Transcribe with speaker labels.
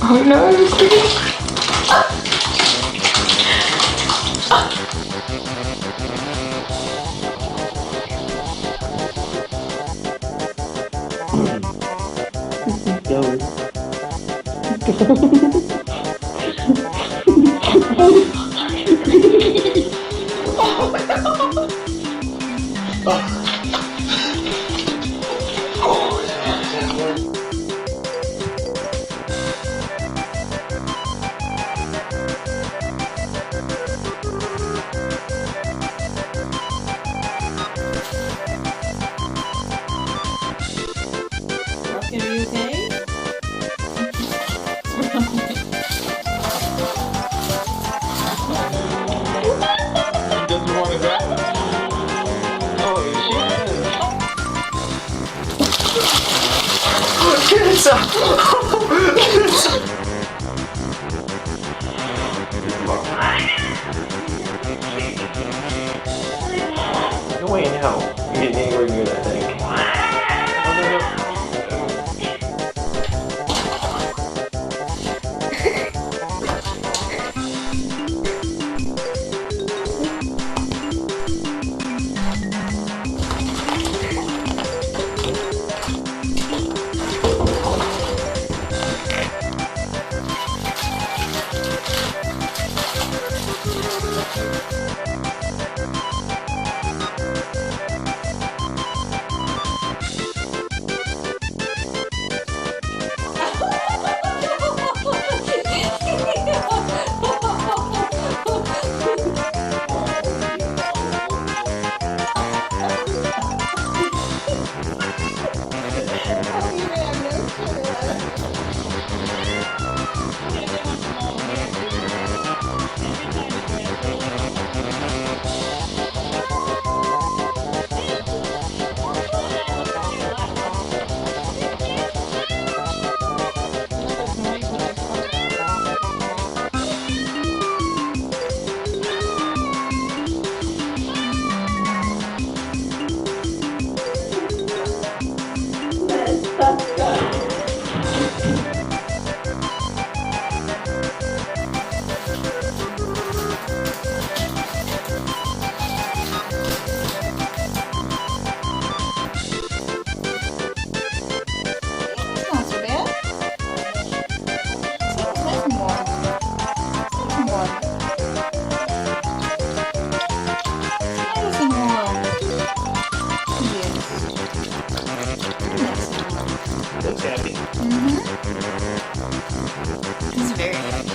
Speaker 1: Oh no, I'm scared. Go.
Speaker 2: Rocky, are you okay?
Speaker 3: Doesn't want to grab it. Oh, no way in hell you're getting anywhere near that thing.
Speaker 2: Not so bad. It's nice and warm. Nice and warm. Nice and warm. Yes. Nice and warm.
Speaker 3: Looks happy.
Speaker 2: Mm-hmm. He's very happy.